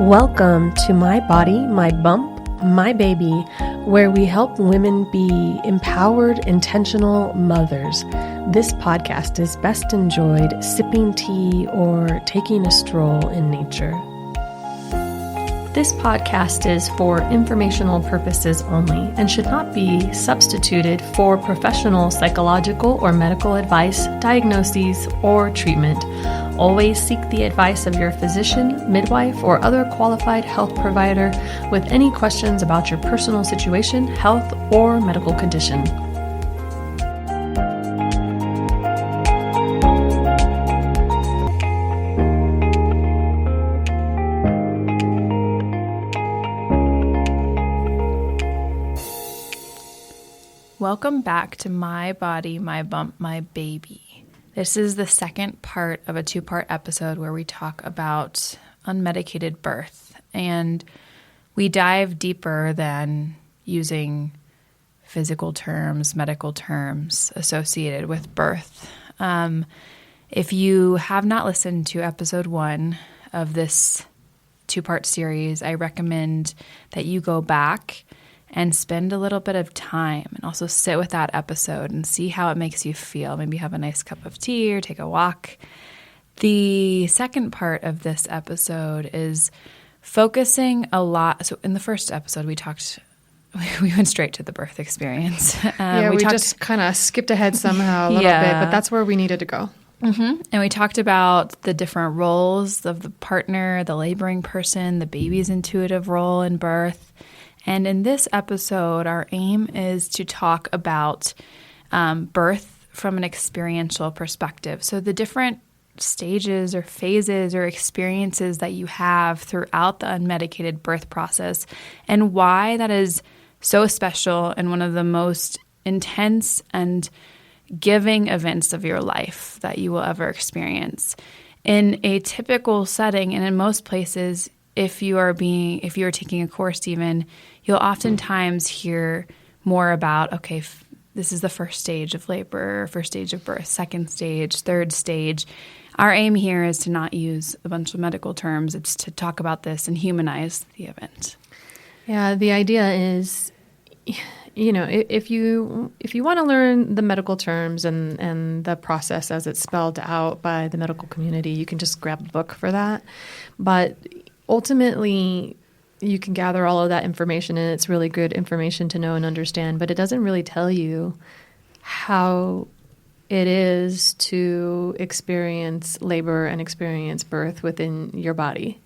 Welcome to My Body, My Bump, My Baby, where we help women be empowered, intentional mothers. This podcast is best enjoyed sipping tea or taking a stroll in nature. This podcast is for informational purposes only and should not be substituted for professional psychological or medical advice, diagnoses, or treatment. Always seek the advice of your physician, midwife, or other qualified health provider with any questions about your personal situation, health, or medical condition. Welcome back to My Body, My Bump, My Baby. This is the second part of a two-part episode where we talk about unmedicated birth, and we dive deeper than using physical terms, medical terms associated with birth. If you have not listened to episode 1 of this two-part series, I recommend that you go back and spend a little bit of time and also sit with that episode and see how it makes you feel. Maybe have a nice cup of tea or take a walk. The second part of this episode is focusing a lot. So in the first episode, we went straight to the birth experience. We just kind of skipped ahead somehow a little bit, but that's where we needed to go. Mm-hmm. And we talked about the different roles of the partner, the laboring person, the baby's intuitive role in birth. And in this episode, our aim is to talk about birth from an experiential perspective. So the different stages or phases or experiences that you have throughout the unmedicated birth process and why that is so special and one of the most intense and giving events of your life that you will ever experience. In a typical setting and in most places, if you are taking a course even, you'll oftentimes hear more about, okay, this is the first stage of labor, first stage of birth, second stage, third stage. Our aim here is to not use a bunch of medical terms. It's to talk about this and humanize the event. Yeah, the idea is, if you want to learn the medical terms and the process as it's spelled out by the medical community, you can just grab a book for that. But ultimately, you can gather all of that information, and it's really good information to know and understand, but it doesn't really tell you how it is to experience labor and experience birth within your body.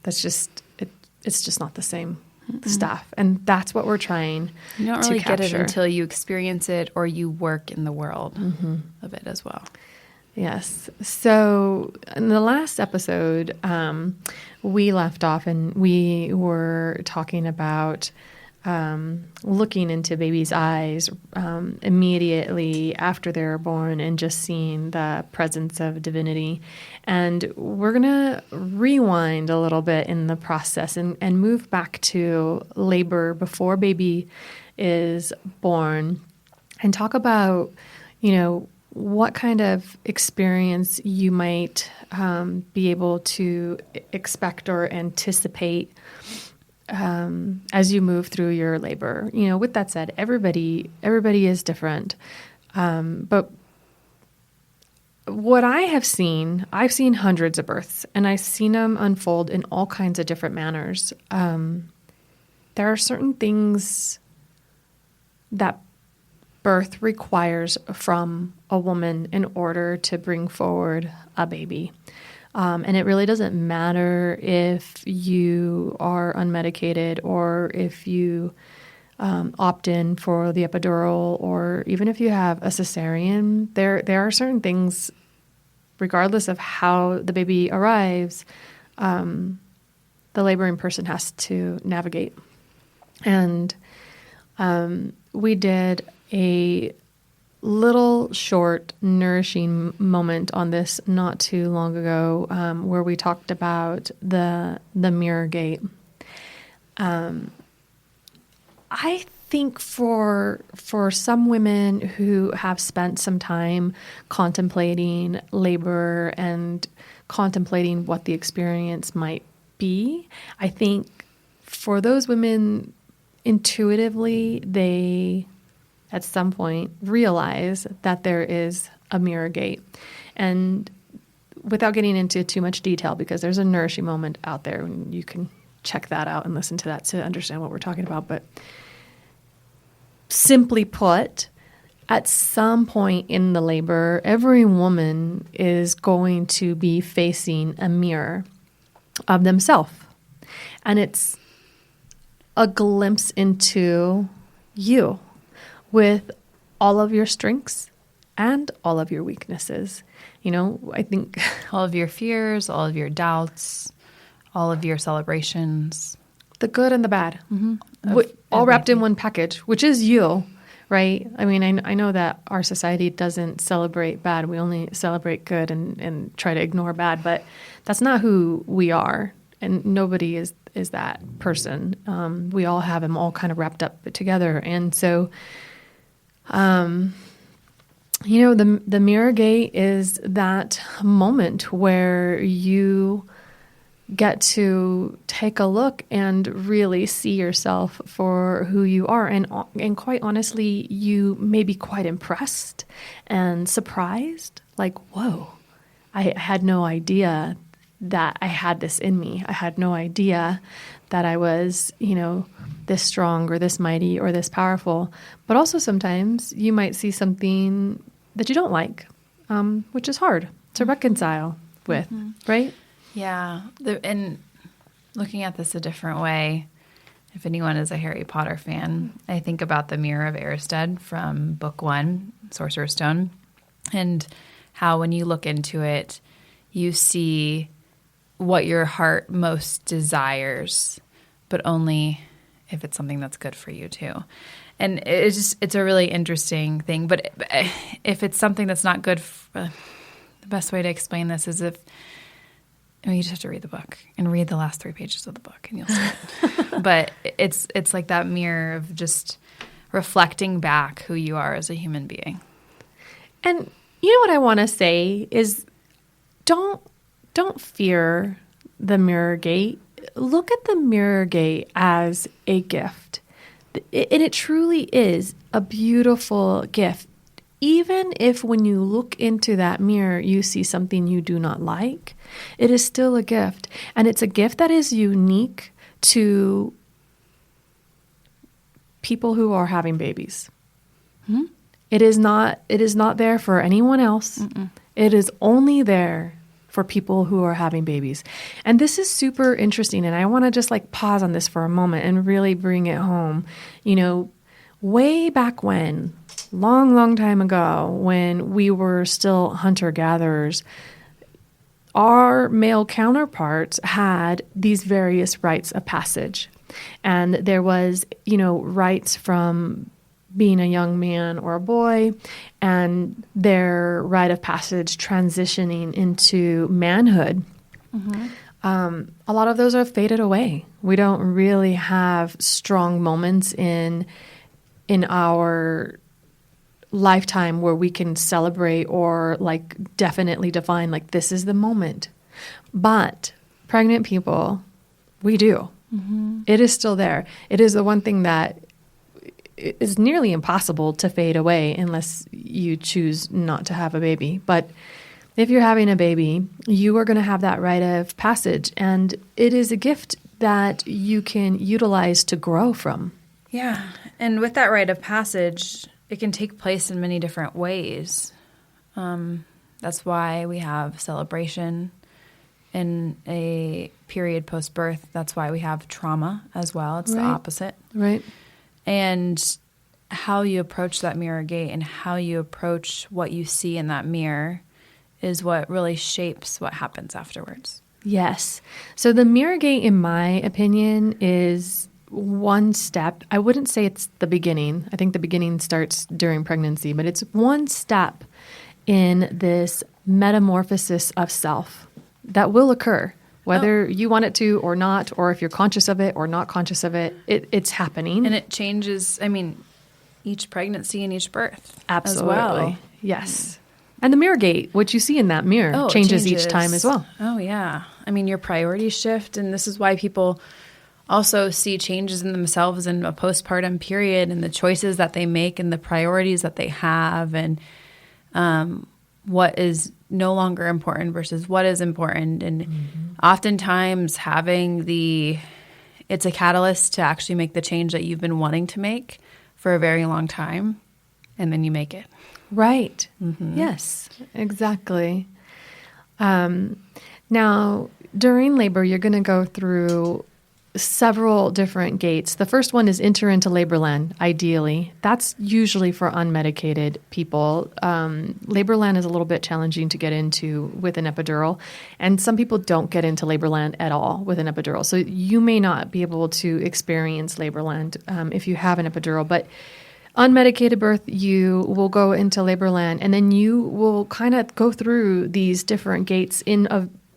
It's just not the same stuff, and that's what we're trying to capture. You don't really get it until you experience it or you work in the world of it as well. Yes. So in the last episode, we left off and we were talking about looking into baby's eyes immediately after they're born and just seeing the presence of divinity. And we're going to rewind a little bit in the process and move back to labor before baby is born and talk about, what kind of experience you might be able to expect or anticipate as you move through your labor. With that said, everybody is different. But what I've seen hundreds of births, and I've seen them unfold in all kinds of different manners. There are certain things that birth requires from a woman in order to bring forward a baby. And it really doesn't matter if you are unmedicated or if you opt in for the epidural or even if you have a cesarean. There are certain things, regardless of how the baby arrives, the laboring person has to navigate. And we did a little short nourishing moment on this not too long ago where we talked about the mirror gate. I think for some women who have spent some time contemplating labor and contemplating what the experience might be. I think for those women, intuitively, they at some point realize that there is a mirror gate. And without getting into too much detail, because there's a nourishing moment out there, and you can check that out and listen to that to understand what we're talking about. But simply put, at some point in the labor, every woman is going to be facing a mirror of themselves. And it's a glimpse into you with all of your strengths and all of your weaknesses. You know, I think all of your fears, all of your doubts, all of your celebrations, the good and the bad, all wrapped in one package, which is you, right? I mean, I know that our society doesn't celebrate bad. We only celebrate good and try to ignore bad, but that's not who we are. And nobody is that person. We all have them all kind of wrapped up together. And so, you know, the mirror gate is that moment where you get to take a look and really see yourself for who you are. And quite honestly, you may be quite impressed and surprised. Like, whoa, I had no idea that I had this in me. I had no idea that I was, you know, this strong or this mighty or this powerful. But also sometimes you might see something that you don't like, which is hard to reconcile with, right? Yeah. And looking at this a different way, if anyone is a Harry Potter fan, I think about the Mirror of Erised from Book 1, Sorcerer's Stone, and how when you look into it, you see what your heart most desires, but only if it's something that's good for you too. And it's a really interesting thing. But if it's something that's not good, the best way to explain this is you just have to read the book and read the last 3 pages of the book and you'll see it. But it's like that mirror of just reflecting back who you are as a human being. And you know what I want to say is don't fear the mirror gate. Look at the mirror gate as a gift. And it truly is a beautiful gift. Even if when you look into that mirror, you see something you do not like, it is still a gift. And it's a gift that is unique to people who are having babies. Mm-hmm. It is not there for anyone else. Mm-mm. It is only there for people who are having babies. And this is super interesting. And I want to just like pause on this for a moment and really bring it home. You know, way back when, long time ago, when we were still hunter-gatherers, our male counterparts had these various rites of passage. And there was, you know, rites from being a young man or a boy, and their rite of passage transitioning into manhood. Mm-hmm. A lot of those are faded away. We don't really have strong moments in our lifetime where we can celebrate or like definitely define like this is the moment. But pregnant people, we do. Mm-hmm. It is still there. It is the one thing that is nearly impossible to fade away unless you choose not to have a baby. But if you're having a baby, you are going to have that rite of passage, and it is a gift that you can utilize to grow from. Yeah, and with that rite of passage, it can take place in many different ways. That's why we have celebration in a period post-birth. That's why we have trauma as well. It's the opposite. Right. And how you approach that mirror gate and how you approach what you see in that mirror is what really shapes what happens afterwards. Yes. So the mirror gate, in my opinion, is one step. I wouldn't say it's the beginning. I think the beginning starts during pregnancy, but it's one step in this metamorphosis of self that will occur. Whether you want it to or not, or if you're conscious of it or not conscious of it, it's happening. And it changes, I mean, each pregnancy and each birth. Absolutely. As well. Yes. And the mirror gate, what you see in that mirror, changes each time as well. Oh, yeah. I mean, your priorities shift, and this is why people also see changes in themselves in a postpartum period and the choices that they make and the priorities that they have and what is no longer important versus what is important. And oftentimes it's a catalyst to actually make the change that you've been wanting to make for a very long time, and then you make it. Right. Yes, exactly. Now, during labor, you're going to go through several different gates. The first one is enter into labor land, ideally. That's usually for unmedicated people. Labor land is a little bit challenging to get into with an epidural, and some people don't get into labor land at all with an epidural. So you may not be able to experience labor land if you have an epidural, but unmedicated birth, you will go into labor land, and then you will kind of go through these different gates in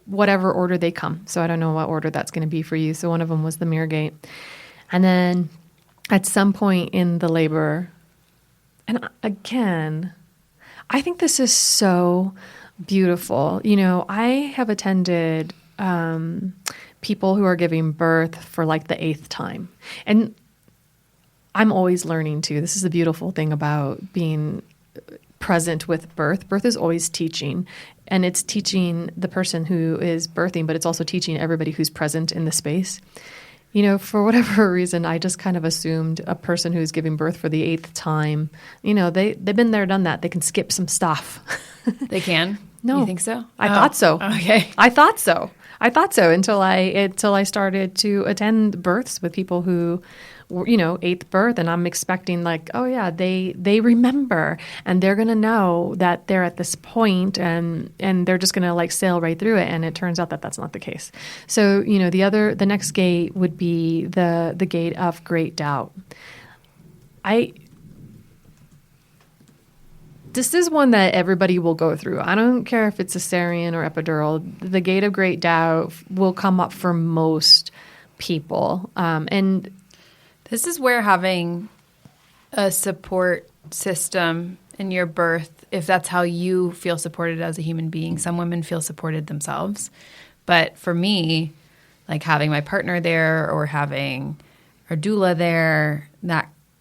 whatever order they come. So I don't know what order that's going to be for you. So one of them was the mirror gate. And then at some point in the labor, and again, I think this is so beautiful. You know, I have attended people who are giving birth for like the 8th time. And I'm always learning too. This is the beautiful thing about being present with birth. Birth is always teaching, and it's teaching the person who is birthing, but it's also teaching everybody who's present in the space. You know, for whatever reason, I just kind of assumed a person who's giving birth for the 8th time, you know, they've been there, done that. They can skip some stuff. They can? No. You think so? I thought so. Okay. I thought so until I started to attend births with people who, you know, 8th birth, and I'm expecting like, oh yeah, they remember, and they're gonna know that they're at this point, and they're just gonna like sail right through it. And it turns out that that's not the case. So, you know, the next gate would be the gate of great doubt. This is one that everybody will go through. I don't care if it's cesarean or epidural. The gate of great doubt will come up for most people, and this is where having a support system in your birth, if that's how you feel supported as a human being, some women feel supported themselves. But for me, like having my partner there or having a doula there,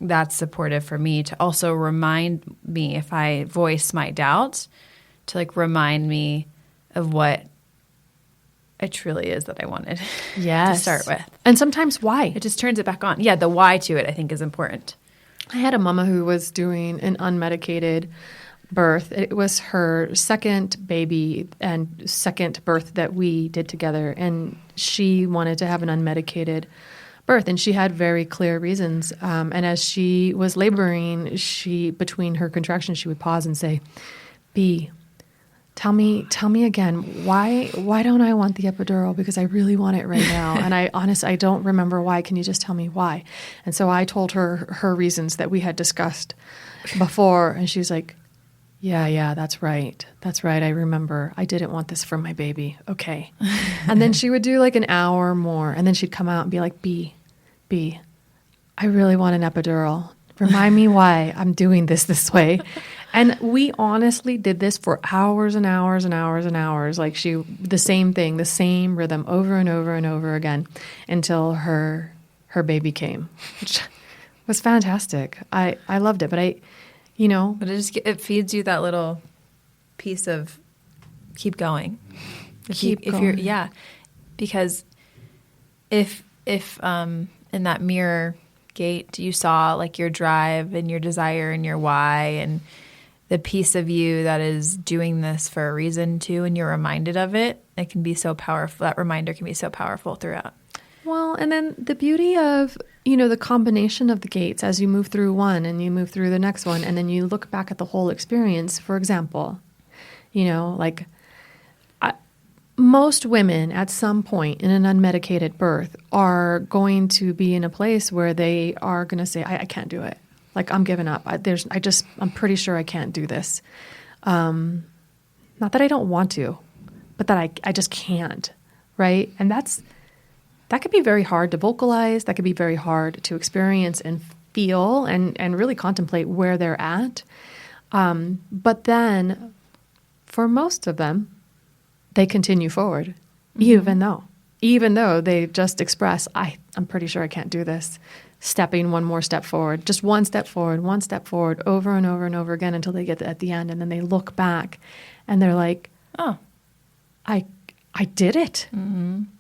that's supportive for me to also remind me if I voice my doubt, to like remind me of what it truly is that I wanted to start with. And sometimes why. It just turns it back on. Yeah, the why to it I think is important. I had a mama who was doing an unmedicated birth. It was her second baby and second birth that we did together, and she wanted to have an unmedicated birth, and she had very clear reasons. And as she was laboring, between her contractions, she would pause and say, "B, Tell me again, why don't I want the epidural? Because I really want it right now. And I don't remember why. Can you just tell me why?" And so I told her reasons that we had discussed before. And she was like, yeah, that's right. I remember. I didn't want this for my baby. Okay. And then she would do like an hour more. And then she'd come out and be like, B, I really want an epidural. Remind me why I'm doing this way. And we honestly did this for hours and hours and hours and hours. Like the same thing, the same rhythm over and over and over again until her baby came, which was fantastic. I loved it, but But it feeds you that little piece of keep going. Keep going. Because if in that mirror gate you saw like your drive and your desire and your why and the piece of you that is doing this for a reason too, and you're reminded of it, it can be so powerful. That reminder can be so powerful throughout. Well, and then the beauty of, the combination of the gates as you move through one and you move through the next one, and then you look back at the whole experience. For example, most women at some point in an unmedicated birth are going to be in a place where they are going to say, I can't do it. Like, I'm giving up. I'm pretty sure I can't do this. Not that I don't want to, but that I just can't, right? And that could be very hard to vocalize. That could be very hard to experience and feel and really contemplate where they're at. But then for most of them, they continue forward, even though they just express, I'm pretty sure I can't do this, stepping one more step forward, just one step forward, over and over and over again until they get at the end. And then they look back and they're like, oh, I did it.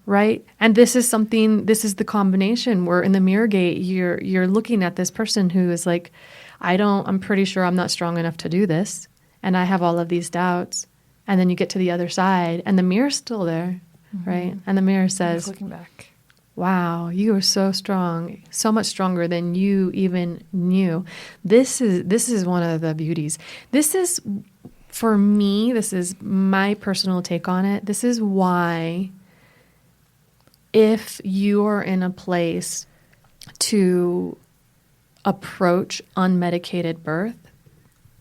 Right. And this is the combination where in the mirror gate, you're looking at this person who is like, I'm pretty sure I'm not strong enough to do this. And I have all of these doubts. And then you get to the other side and the mirror's still there. Right. And the mirror says, looking back, wow, you are so strong, so much stronger than you even knew. This is one of the beauties. For me, this is my personal take on it. This is why if you are in a place to approach unmedicated birth,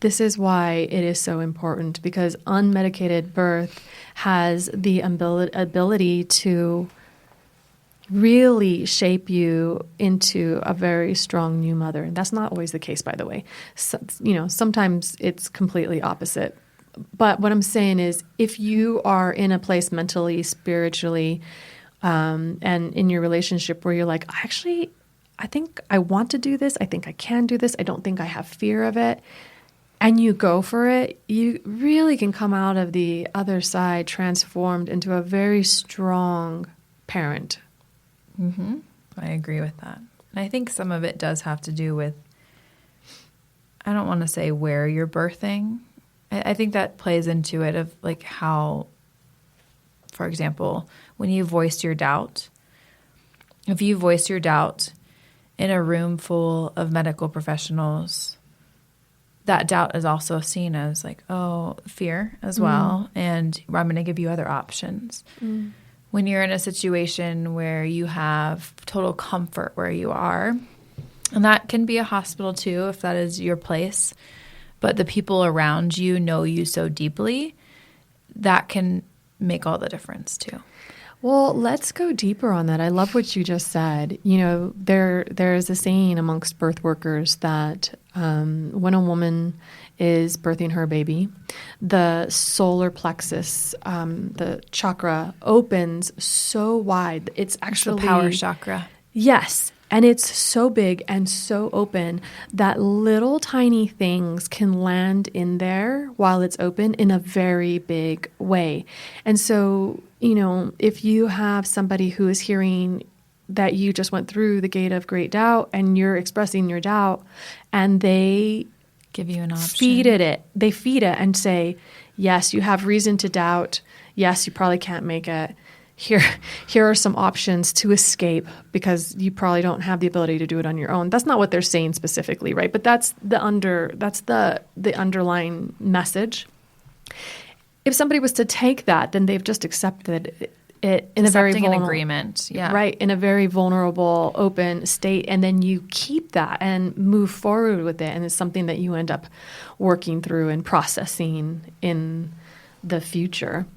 this is why it is so important, because unmedicated birth has the ability to really shape you into a very strong new mother. And that's not always the case, by the way. So, sometimes it's completely opposite. But what I'm saying is, if you are in a place mentally, spiritually, and in your relationship where you're like, I think I want to do this. I think I can do this. I don't think I have fear of it. And you go for it, you really can come out of the other side transformed into a very strong parent. I agree with that. And I think some of it does have to do with, I don't want to say where you're birthing. I think that plays into it of like how, for example, when you voiced your doubt, if you voiced your doubt in a room full of medical professionals, that doubt is also seen as like, fear as well. And I'm going to give you other options. When you're in a situation where you have total comfort where you are, and that can be a hospital too, if that is your place, but the people around you know you so deeply, that can make all the difference too. Well, let's go deeper on that. I love what you just said. There is a saying amongst birth workers that when a woman is birthing her baby, the solar plexus, the chakra, opens so wide. It's actually the power chakra. Yes. And it's so big and so open that little tiny things can land in there while it's open in a very big way. And so, if you have somebody who is hearing that you just went through the gate of great doubt and you're expressing your doubt, and they give you an option, they feed it and say, yes, you have reason to doubt. Yes, you probably can't make it. Here are some options to escape because you probably don't have the ability to do it on your own. That's not what they're saying specifically, right? But that's the underlying message. If somebody was to take that, then they've just accepted it in a very vulnerable agreement, right, in a very vulnerable, open state, and then you keep that and move forward with it, and it's something that you end up working through and processing in the future.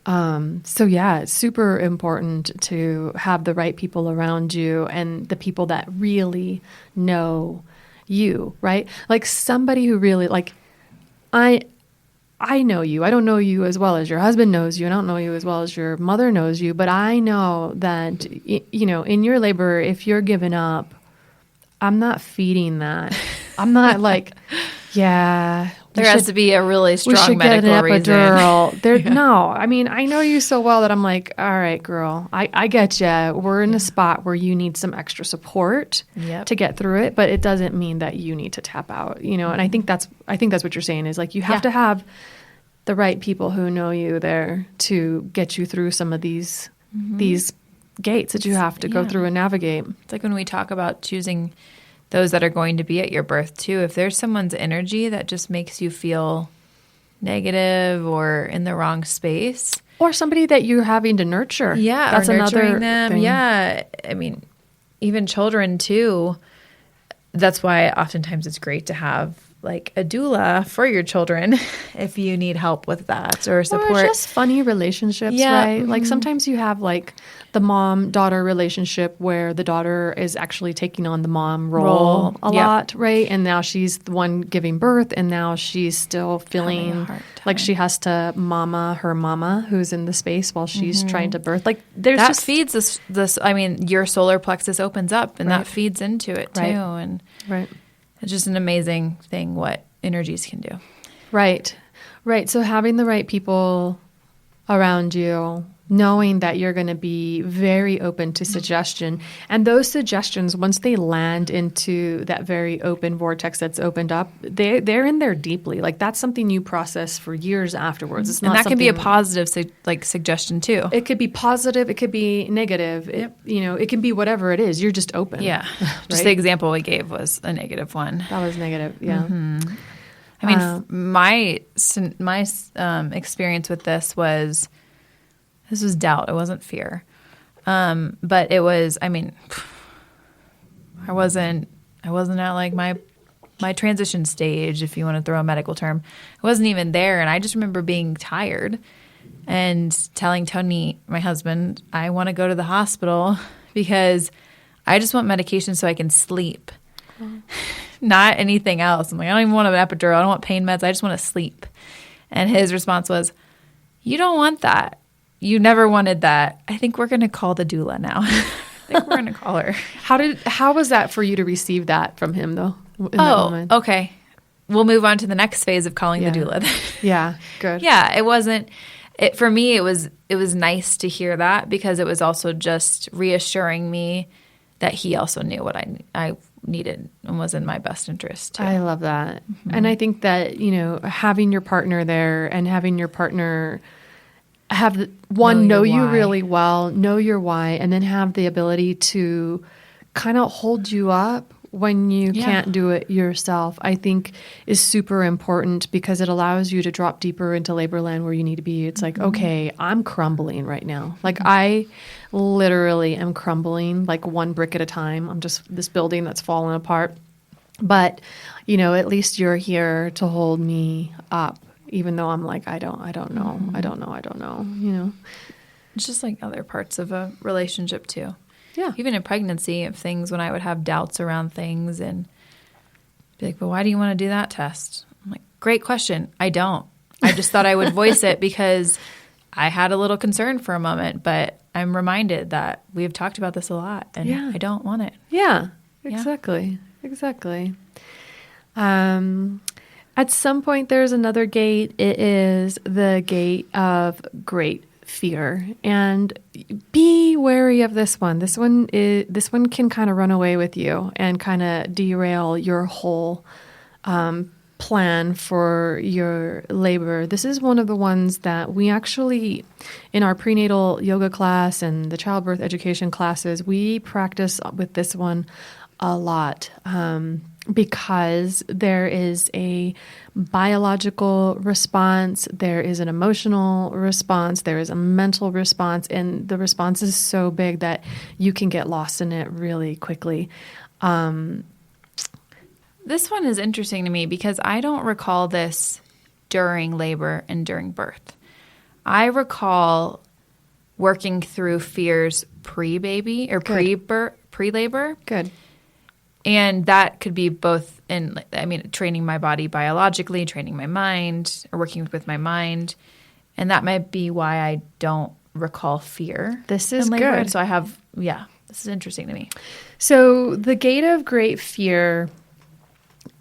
It's super important to have the right people around you and the people that really know you, right? Like somebody who really, like, I know you. I don't know you as well as your husband knows you. I don't know you as well as your mother knows you, but I know that, in your labor, if you're giving up, I'm not feeding that. I'm not like, yeah. There has to be a really strong medical reason. No, I mean, I know you so well that I'm like, all right, girl, I get you. We're in a spot where you need some extra support to get through it, but it doesn't mean that you need to tap out, And I think that's what you're saying is like you have to have the right people who know you there to get you through some of these gates that you have to go through and navigate. It's like when we talk about choosing those that are going to be at your birth too. If there's someone's energy that just makes you feel negative or in the wrong space. Or somebody that you're having to nurture. Yeah, that's or nurturing another them. thing. Yeah. I mean, even children too. That's why oftentimes it's great to have like a doula for your children if you need help with that or support. Or just funny relationships, right? Like sometimes you have like the mom-daughter relationship where the daughter is actually taking on the mom role a lot, right? And now she's the one giving birth, and now she's still feeling like she has to mama her mama who's in the space while she's trying to birth. Like there's that feeds this. I mean, your solar plexus opens up, and that feeds into it too. And it's just an amazing thing what energies can do. Right. So having the right people around you, knowing that you're going to be very open to suggestion. And those suggestions, once they land into that very open vortex that's opened up, they're in there deeply. Like that's something you process for years afterwards. It's not and that can be a positive suggestion too. It could be positive. It could be negative. It can be whatever it is. You're just open. Yeah. Just the example we gave was a negative one. That was negative. Yeah. Mm-hmm. I mean, my experience with this was doubt. It wasn't fear. But it was, I mean, I wasn't at like my transition stage, if you want to throw a medical term. I wasn't even there. And I just remember being tired and telling Tony, my husband, I want to go to the hospital because I just want medication so I can sleep. Not anything else. I'm like, I don't even want an epidural. I don't want pain meds. I just want to sleep. And his response was, you don't want that. You never wanted that. I think we're going to call the doula now. I think we're going to call her. How was that for you to receive that from him though? In that moment? Okay. We'll move on to the next phase of calling the doula. Yeah. Good. Yeah. It wasn't, for me, it was nice to hear that because it was also just reassuring me that he also knew what I needed and was in my best interest too. I love that. Mm-hmm. And I think that, having your partner there and having your partner know you really well, know your why, and then have the ability to kind of hold you up when you can't do it yourself, I think is super important because it allows you to drop deeper into labor land where you need to be. It's like, okay, I'm crumbling right now. Like I literally am crumbling like one brick at a time. I'm just this building that's falling apart. But, at least you're here to hold me up. Even though I'm like, I don't know. It's just like other parts of a relationship too. Yeah. Even in pregnancy, of things when I would have doubts around things and be like, well, why do you want to do that test? I'm like, great question. I don't. I just thought I would voice it because I had a little concern for a moment, but I'm reminded that we've talked about this a lot and I don't want it. Yeah, exactly. Exactly. At some point, there's another gate. It is the gate of great fear, and be wary of this one. This one can kind of run away with you and kind of derail your whole plan for your labor. This is one of the ones that we actually, in our prenatal yoga class and the childbirth education classes, we practice with this one a lot. Because there is a biological response, there is an emotional response, there is a mental response, and the response is so big that you can get lost in it really quickly. This one is interesting to me because I don't recall this during labor and during birth. I recall working through fears pre-baby or pre-labor. Good. And that could be both training my body biologically, training my mind, or working with my mind. And that might be why I don't recall fear. This is good. So this is interesting to me. So the gate of great fear,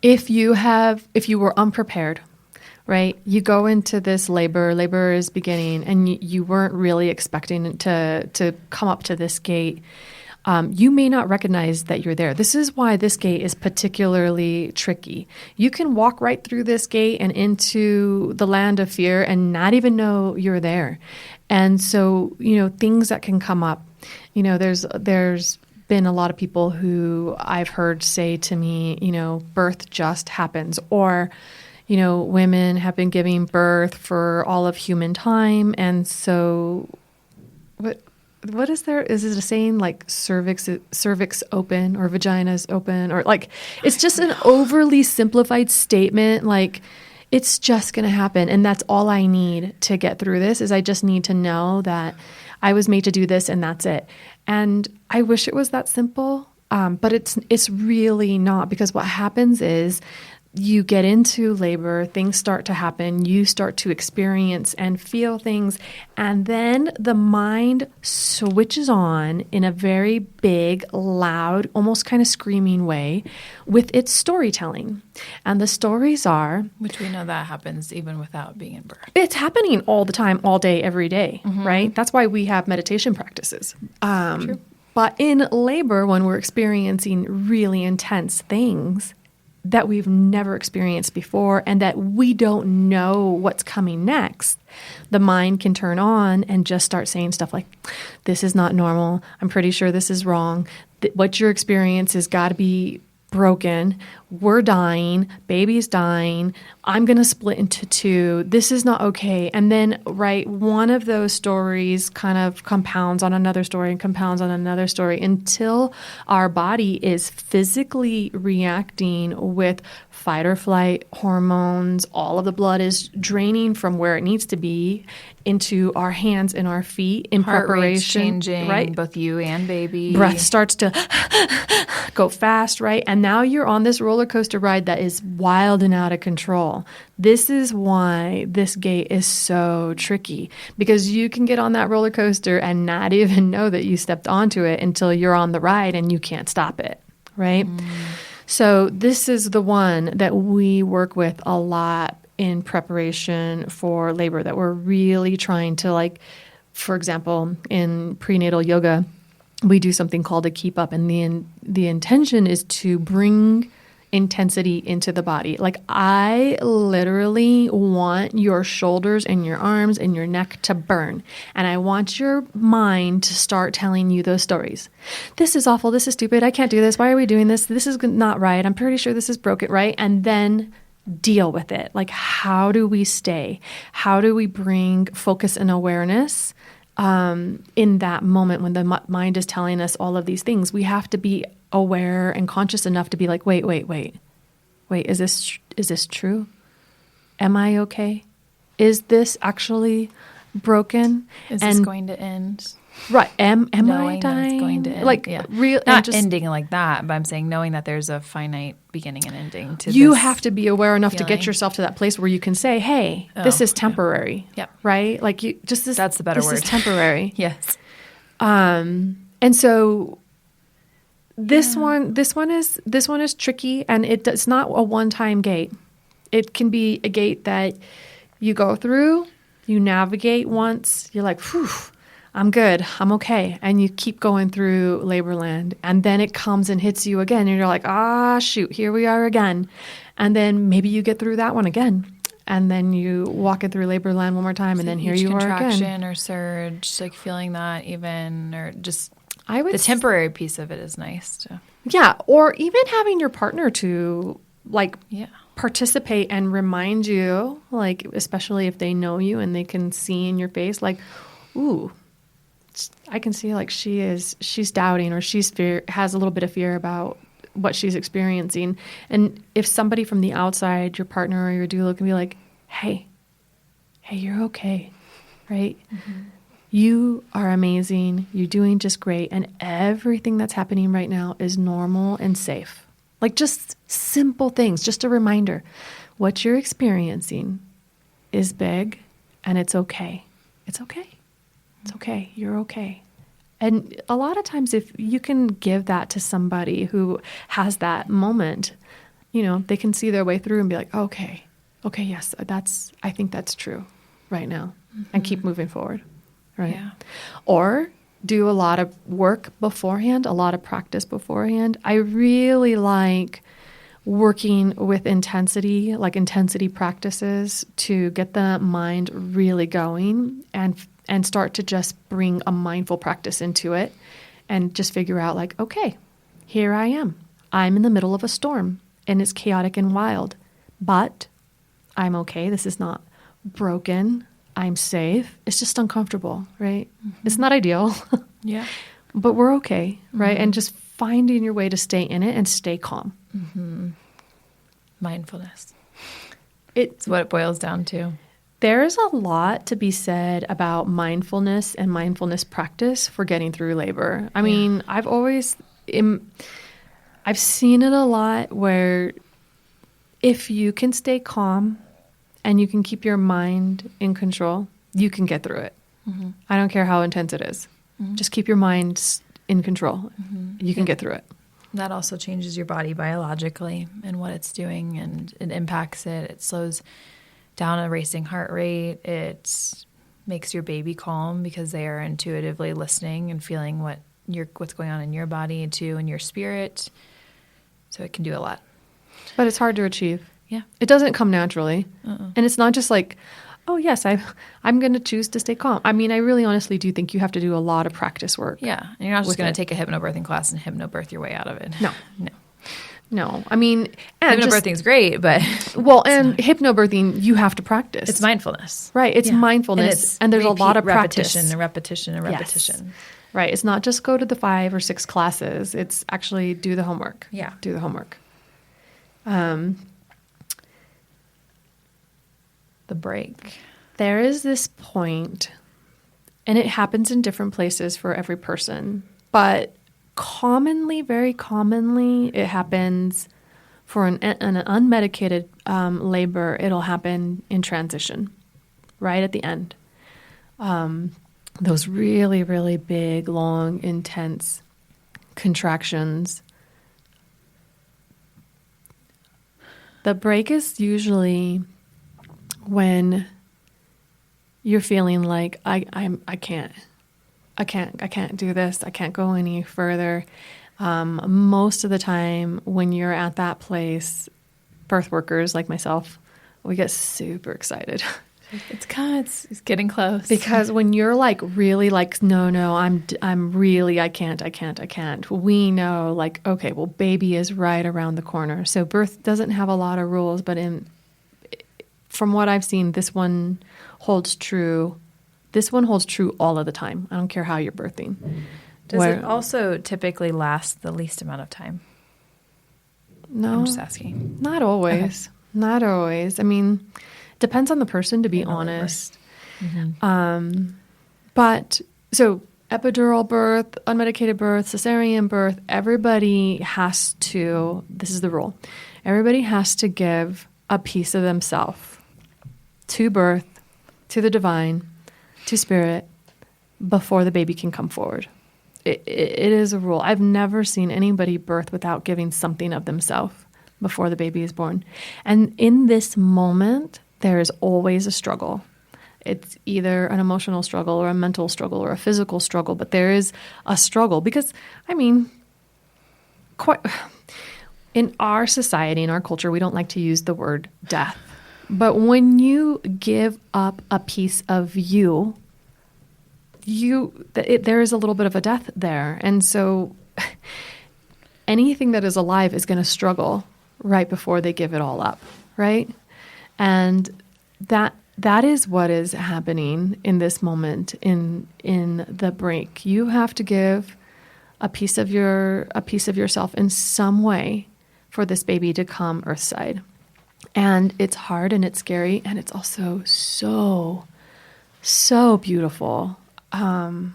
if you were unprepared, right? You go into this labor is beginning, and you weren't really expecting to come up to this gate. You may not recognize that you're there. This is why this gate is particularly tricky. You can walk right through this gate and into the land of fear and not even know you're there. And so, things that can come up, there's been a lot of people who I've heard say to me, birth just happens, or, women have been giving birth for all of human time. And so what is there? Is it a saying like cervix open or vagina's open, or like it's just an overly simplified statement. Like it's just going to happen. And that's all I need to get through this is I just need to know that I was made to do this and that's it. And I wish it was that simple. But it's really not, because what happens is you get into labor, things start to happen, you start to experience and feel things, and then the mind switches on in a very big, loud, almost kind of screaming way with its storytelling. And the stories are... Which we know that happens even without being in birth. It's happening all the time, all day, every day, right? That's why we have meditation practices. True. But in labor, when we're experiencing really intense things that we've never experienced before and that we don't know what's coming next, the mind can turn on and just start saying stuff like, this is not normal. I'm pretty sure this is wrong. What your experience has got to be broken. We're dying. Baby's dying. I'm going to split into two. This is not okay. And then, right, one of those stories kind of compounds on another story and compounds on another story until our body is physically reacting with fight or flight hormones. All of the blood is draining from where it needs to be into our hands and our feet in Heart rate's preparation. changing, right? both you and baby. Breath starts to go fast, right? And now you're on this roller coaster ride that is wild and out of control. This is why this gate is so tricky, because you can get on that roller coaster and not even know that you stepped onto it until you're on the ride and you can't stop it, right? So this is the one that we work with a lot in preparation for labor, that we're really trying to, like, for example, in prenatal yoga, we do something called a keep up, and the intention is to bring intensity into the body. Like, I literally want your shoulders and your arms and your neck to burn. And I want your mind to start telling you those stories. This is awful. This is stupid. I can't do this. Why are we doing this? This is not right. I'm pretty sure this is broken, right? And then deal with it. Like, how do we stay? How do we bring focus and awareness in that moment when the mind is telling us all of these things? We have to be aware and conscious enough to be like, wait, is this true? Am I okay? Is this actually broken? Is this going to end? Right. Am I Knowing that dying? it's going to end. Like, Yeah. real, Not and just, ending like that, but I'm saying knowing that there's a finite beginning and ending to you this have to be aware enough to feeling. get yourself to that place where you can say, hey, this is temporary. Yep. Right? Like, you just this. That's the better this word. is temporary. Yes. And so this one is tricky, and it's not a one-time gate. It can be a gate that you go through, you navigate once, you're like, whew, I'm good, I'm okay. And you keep going through labor land, and then it comes and hits you again, and you're like, shoot, here we are again. And then maybe you get through that one again. And then you walk it through labor land one more time, and then here you are again. Contraction or surge, like feeling that even, or just the temporary piece of it is nice to. Yeah, or even having your partner to participate and remind you, like, especially if they know you and they can see in your face, like, ooh, I can see like she's doubting, or has a little bit of fear about what she's experiencing. And if somebody from the outside, your partner or your doula, can be like, hey, you're okay, right? Mm-hmm. You are amazing. You're doing just great. And everything that's happening right now is normal and safe. Like, just simple things, just a reminder. What you're experiencing is big, and it's okay. It's okay. It's okay. You're okay. And a lot of times, if you can give that to somebody who has that moment, they can see their way through and be like, okay, yes, I think that's true right now, and keep moving forward, right? Yeah. Or do a lot of work beforehand, a lot of practice beforehand. I really like working with intensity, like intensity practices, to get the mind really going and start to just bring a mindful practice into it, and just figure out, like, okay, here I am. I'm in the middle of a storm, and it's chaotic and wild, but I'm okay. This is not broken. I'm safe. It's just uncomfortable, right? It's not ideal, Yeah. but we're okay, right? And just finding your way to stay in it and stay calm. Mindfulness. It's what it boils down to. There's a lot to be said about mindfulness and mindfulness practice for getting through labor. I mean, I've seen it a lot where if you can stay calm and you can keep your mind in control, you can get through it. I don't care how intense it is. Just keep your mind in control. You can get through it. That also changes your body biologically and what it's doing, and it impacts it. It slows down a racing heart rate. It makes your baby calm because they are intuitively listening and feeling what's going on in your body too, and your spirit. So it can do a lot. But it's hard to achieve. Yeah. It doesn't come naturally. And it's not just like, oh, yes, I'm going to choose to stay calm. I mean, I really honestly do think you have to do a lot of practice work. Yeah. And you're not just going to take a hypnobirthing class and hypnobirth your way out of it. No. I mean, and hypnobirthing's great, but hypnobirthing, you have to practice. It's mindfulness. Right. It's mindfulness. And there's a lot of repetition practice. and repetition and repetition. Yes. Right. It's not just go to the 5 or 6 classes. It's actually do the homework. Yeah. Do the homework. The break. There is this point, and it happens in different places for every person, but commonly, very commonly, it happens for an unmedicated labor. It'll happen in transition, right at the end. Those really, really big, long, intense contractions. The break is usually when you're feeling like I can't do this. I can't go any further. Most of the time when you're at that place, birth workers like myself, we get super excited. It's getting close. Because when you're like really like, no, I'm really, I can't. We know like, okay, well, baby is right around the corner. So birth doesn't have a lot of rules, but from what I've seen, this one holds true. This one holds true all of the time. I don't care how you're birthing. Does it also typically last the least amount of time? No. I'm just asking. Not always. Okay. Not always. I mean, depends on the person, to be honest. But so epidural birth, unmedicated birth, cesarean birth, everybody has to, this is the rule, everybody has to give a piece of themselves to birth, to the divine, to spirit, before the baby can come forward. It is a rule. I've never seen anybody birth without giving something of themselves before the baby is born. And in this moment, there is always a struggle. It's either an emotional struggle or a mental struggle or a physical struggle, but there is a struggle because, I mean, in our society, in our culture, we don't like to use the word death. But when you give up a piece of you, there is a little bit of a death there. And so anything that is alive is going to struggle right before they give it all up, right? And that is what is happening in this moment in the break. You have to give a piece of yourself in some way for this baby to come earthside. And it's hard and it's scary and it's also so beautiful. I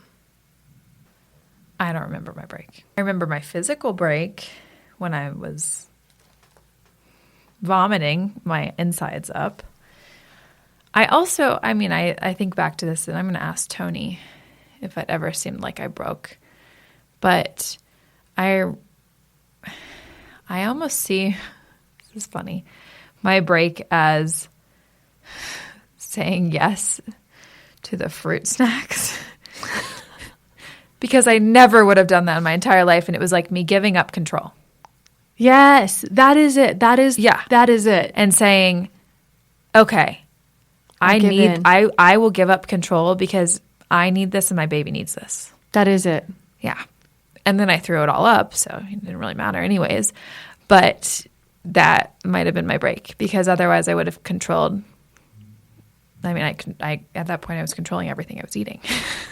don't remember my break. I remember my physical break when I was vomiting my insides up. I think back to this, and I'm going to ask Tony if it ever seemed like I broke. But I almost see, this is funny, my break as saying yes to the fruit snacks. Because I never would have done that in my entire life, and it was like me giving up control. Yes, that is it. That is it. And saying, okay, I will give up control because I need this and my baby needs this. That is it. Yeah. And then I threw it all up, so it didn't really matter anyways. But that might have been my break, because otherwise I would have controlled I mean, I at that point I was controlling everything I was eating.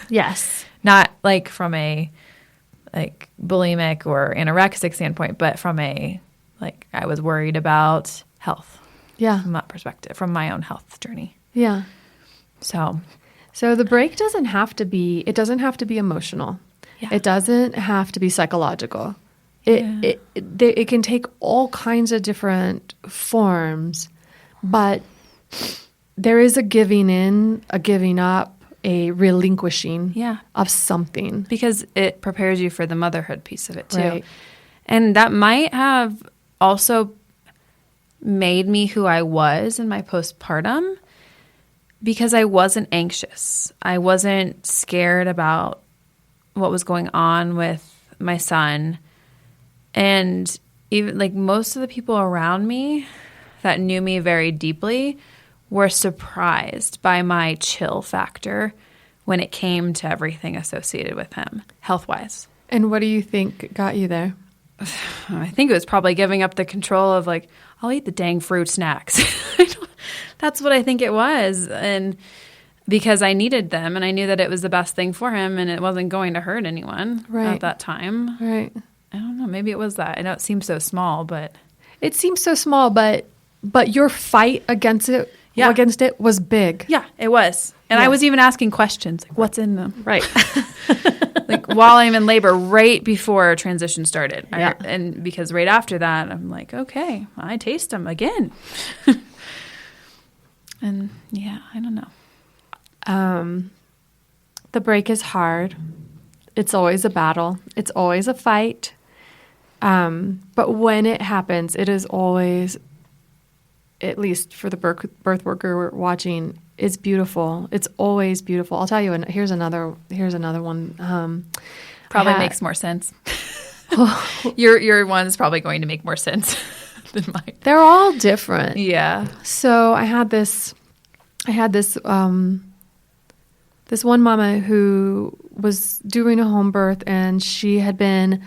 Yes. Not like from a like bulimic or anorexic standpoint, but from a like I was worried about health. Yeah. From that perspective, from my own health journey. Yeah. So the break doesn't have to be emotional. Yeah. It doesn't have to be psychological. It can take all kinds of different forms, but there is a giving in, a giving up, a relinquishing of something. Because it prepares you for the motherhood piece of it too. Right. And that might have also made me who I was in my postpartum because I wasn't anxious. I wasn't scared about what was going on with my son. And even like most of the people around me that knew me very deeply were surprised by my chill factor when it came to everything associated with him, health-wise. And what do you think got you there? I think it was probably giving up the control of like, I'll eat the dang fruit snacks. That's what I think it was. And because I needed them and I knew that it was the best thing for him and it wasn't going to hurt anyone at that time. Right. I don't know. Maybe it was that. I know it seems so small, but. It seems so small, but your fight against it was big. Yeah, it was. And I was even asking questions like, what's in them? Right. Like while I'm in labor, right before transition started. Yeah. And because right after that, I'm like, okay, I taste them again. And yeah, I don't know. The break is hard. It's always a battle. It's always a fight. But when it happens, it is always, at least for the birth worker watching, it's beautiful. It's always beautiful. I'll tell you, and here's another one. Probably makes more sense. Your one's probably going to make more sense than mine. They're all different. Yeah. So I had this one mama who was doing a home birth, and she had been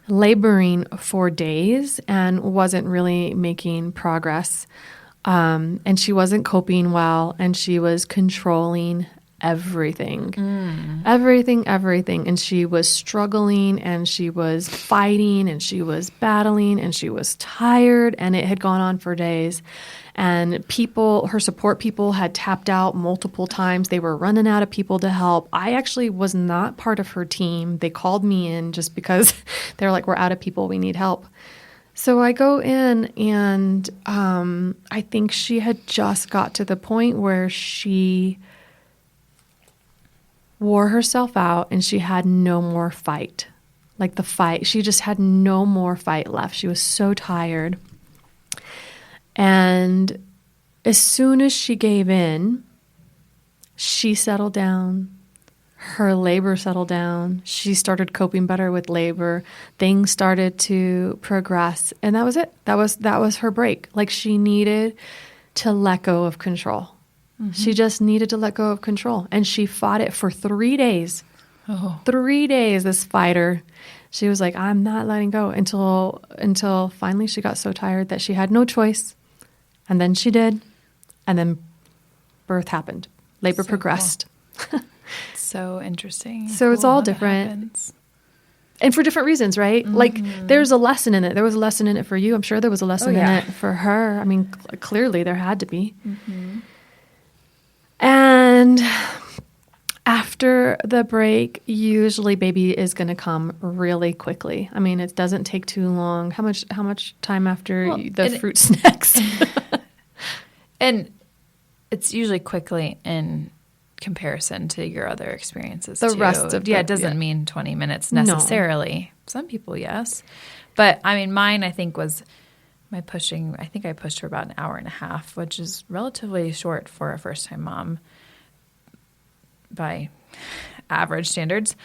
laboring for days and wasn't really making progress. And she wasn't coping well, and she was controlling everything. Everything. And she was struggling, and she was fighting, and she was battling, and she was tired, and it had gone on for days. And her support people had tapped out multiple times. They were running out of people to help. I actually was not part of her team. They called me in just because they're like, we're out of people. We need help. So I go in, and I think she had just got to the point where she wore herself out and she had no more fight. Like the fight, she just had no more fight left. She was so tired. And as soon as she gave in, she settled down. Her labor settled down. She started coping better with labor. Things started to progress. And that was it. That was her break. Like she needed to let go of control. Mm-hmm. She just needed to let go of control. And she fought it for 3 days. 3 days, this fighter. She was like, I'm not letting go until finally she got so tired that she had no choice. And then she did. And then birth happened. Labor progressed. Cool. So interesting. So it's all different. And for different reasons, right? Mm-hmm. Like there's a lesson in it. There was a lesson in it for you. I'm sure there was a lesson in it for her. I mean, clearly there had to be. Mm-hmm. And after the break, usually baby is going to come really quickly. I mean, it doesn't take too long. How much time after the fruit snacks? And it's usually quickly in comparison to your other experiences. The rest of it doesn't mean 20 minutes necessarily. No. Some people, yes. But I mean, mine, I think, was my pushing. I think I pushed for about an hour and a half, which is relatively short for a first-time mom by average standards,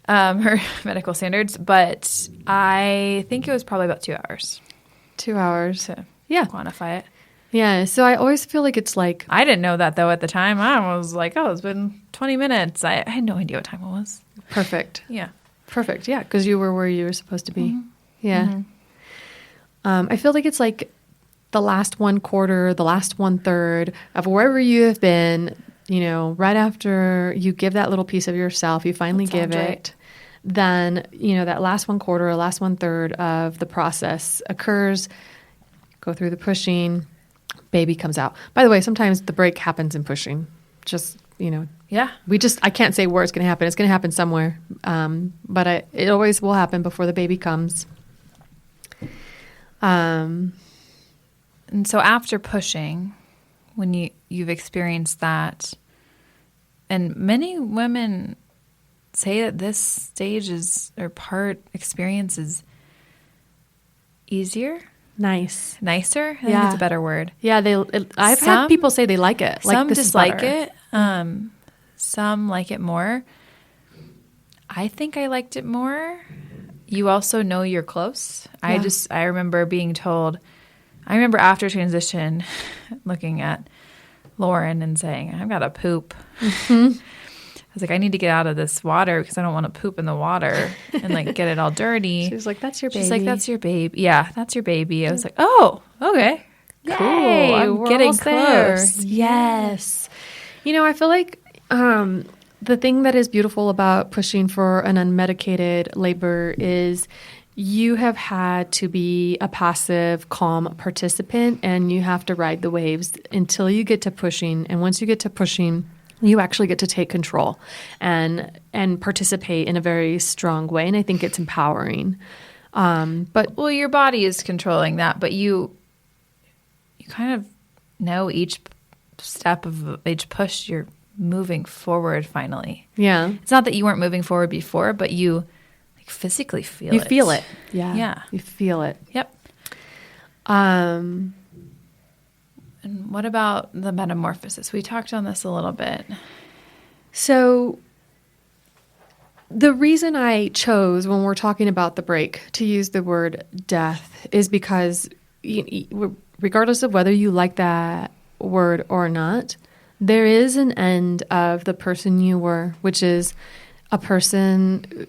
or medical standards. But I think it was probably about 2 hours. 2 hours. To quantify it. Yeah, so I always feel like it's like... I didn't know that, though, at the time. I was like, it's been 20 minutes. I had no idea what time it was. Perfect. Yeah. Perfect, yeah, because you were where you were supposed to be. Mm-hmm. Yeah. Mm-hmm. I feel like it's like the last 1/4, the last 1/3 of wherever you have been, right after you give that little piece of yourself, you finally give it, right. then, that last 1/4 or last 1/3 of the process occurs, go through the pushing, baby comes out. By the way, sometimes the break happens in pushing. Just, Yeah. I can't say where it's going to happen. It's going to happen somewhere. But it always will happen before the baby comes. And so after pushing, when you've experienced that, and many women say that this stage experience is easier. Nicer. I think that's a better word. Yeah, I've had people say they like it. Some this dislike it. Some like it more. I think I liked it more. You also know you're close. Yeah. I remember being told, I remember after transition looking at Lauren and saying, I've got to poop. Mm-hmm. I was like, I need to get out of this water because I don't want to poop in the water and get it all dirty. She was like, that's your baby. She's like, that's your baby. Yeah, that's your baby. I was like, oh, okay. Cool. Yay, I'm getting getting close. there. Yes. I feel like the thing that is beautiful about pushing for an unmedicated labor is you have had to be a passive, calm participant, and you have to ride the waves until you get to pushing. And once you get to pushing, you actually get to take control and participate in a very strong way. And I think it's empowering. But your body is controlling that, but you kind of know each step of each push, you're moving forward finally. Yeah. It's not that you weren't moving forward before, but you physically feel it. You feel it. Yeah. Yeah. You feel it. Yep. And what about the metamorphosis? We talked on this a little bit. So the reason I chose, when we're talking about the break, to use the word death is because regardless of whether you like that word or not, there is an end of the person you were, which is a person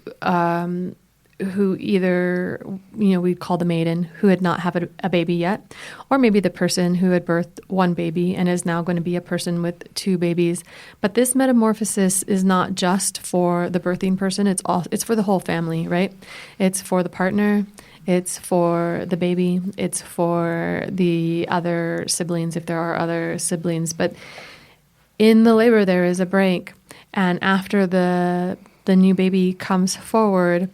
who either, we'd call the maiden, who had not had a baby yet, or maybe the person who had birthed one baby and is now going to be a person with 2 babies. But this metamorphosis is not just for the birthing person, it's for the whole family, right? It's for the partner, it's for the baby, it's for the other siblings, if there are other siblings. But in the labor, there is a break. And after the new baby comes forward,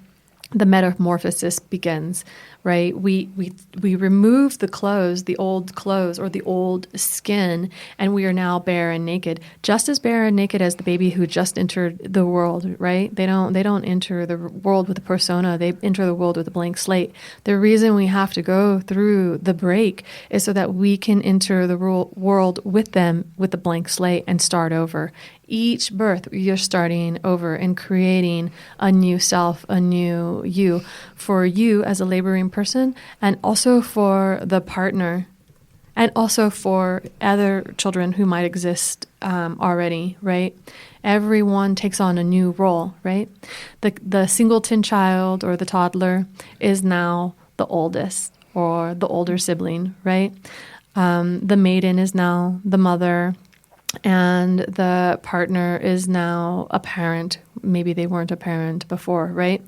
the metamorphosis begins, right? We remove the clothes, the old clothes or the old skin, and we are now bare and naked, just as bare and naked as the baby who just entered the world, right? They don't enter the world with a persona. They enter the world with a blank slate. The reason we have to go through the break is so that we can enter the world with them with a blank slate and start over. Each birth, you're starting over and creating a new self, a new you, for you as a laboring person, and also for the partner, and also for other children who might exist already, right? Everyone takes on a new role, right? The singleton child or the toddler is now the oldest or the older sibling, right? The maiden is now the mother, and the partner is now a parent. Maybe they weren't a parent before, right?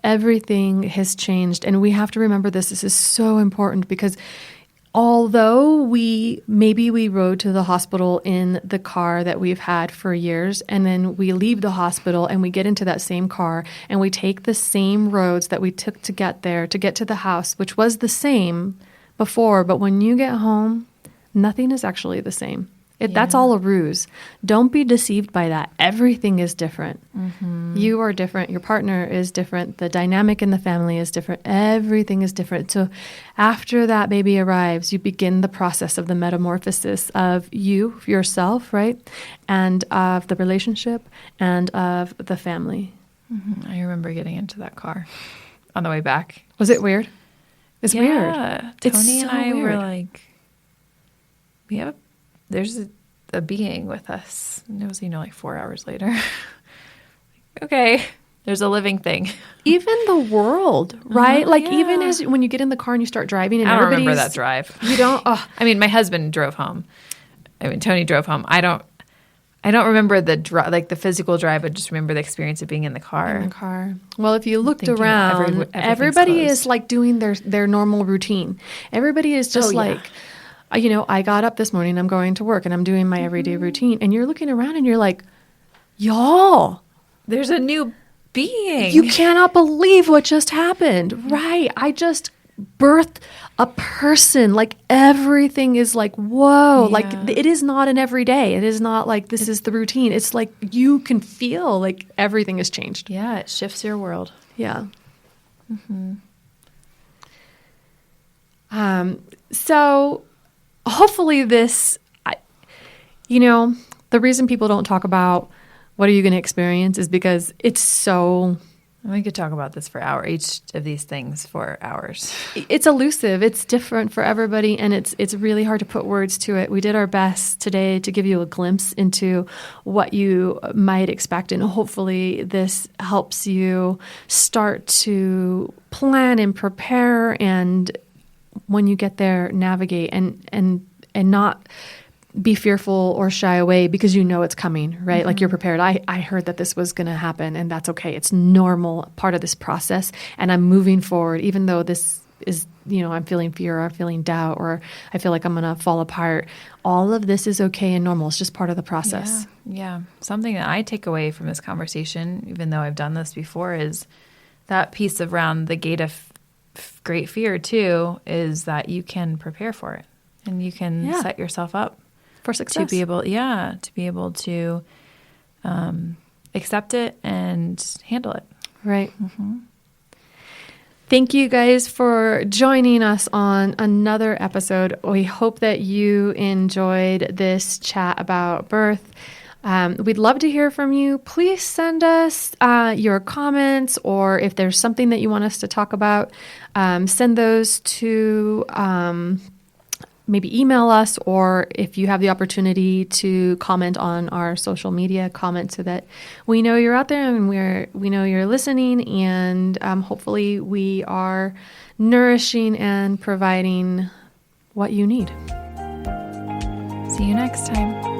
Everything has changed. And we have to remember this. This is so important because although we rode to the hospital in the car that we've had for years, and then we leave the hospital and we get into that same car and we take the same roads that we took to get there, to get to the house, which was the same before. But when you get home, nothing is actually the same. That's all a ruse. Don't be deceived by that. Everything is different. Mm-hmm. You are different. Your partner is different. The dynamic in the family is different. Everything is different. So after that baby arrives, you begin the process of the metamorphosis of yourself, right? And of the relationship and of the family. Mm-hmm. I remember getting into that car on the way back. Was it weird? It's weird. Tony and I were like, there's a being with us. And it was, 4 hours later. Okay. There's a living thing. Even the world, right? Like yeah. even as when you get in the car and you start driving and I don't remember everybody's... that drive. You don't? Oh. I mean, my husband drove home. I mean, Tony drove home. I don't remember the physical drive. I just remember the experience of being in the car. Well, if you looked Thinking around, everybody is like doing their normal routine. Everybody is just I got up this morning, I'm going to work and I'm doing my everyday routine. And you're looking around and you're like, y'all, there's a new being. You cannot believe what just happened. Right. I just birthed a person. Like everything is like, whoa, like it is not an everyday. It is not like this is the routine. It's like you can feel like everything has changed. Yeah. It shifts your world. Yeah. So hopefully this, the reason people don't talk about what are you going to experience is because it's so... We could talk about this for hours, each of these things for hours. It's elusive. It's different for everybody, and it's really hard to put words to it. We did our best today to give you a glimpse into what you might expect, and hopefully this helps you start to plan and prepare, and when you get there, navigate and not be fearful or shy away because you know it's coming, right? Like you're prepared. I heard that this was going to happen, and that's okay. It's normal part of this process, and I'm moving forward even though this is, I'm feeling fear or I'm feeling doubt or I feel like I'm going to fall apart. All of this is okay and normal. It's just part of the process. Yeah. Something that I take away from this conversation, even though I've done this before, is that piece around the gate of great fear too, is that you can prepare for it and you can set yourself up for success. To be able to accept it and handle it. Right. Thank you guys for joining us on another episode. We hope that you enjoyed this chat about birth. We'd love to hear from you. Please send us your comments, or if there's something that you want us to talk about, send those to maybe email us, or if you have the opportunity to comment on our social media, comment so that we know you're out there and we know you're listening, and hopefully we are nourishing and providing what you need. See you next time.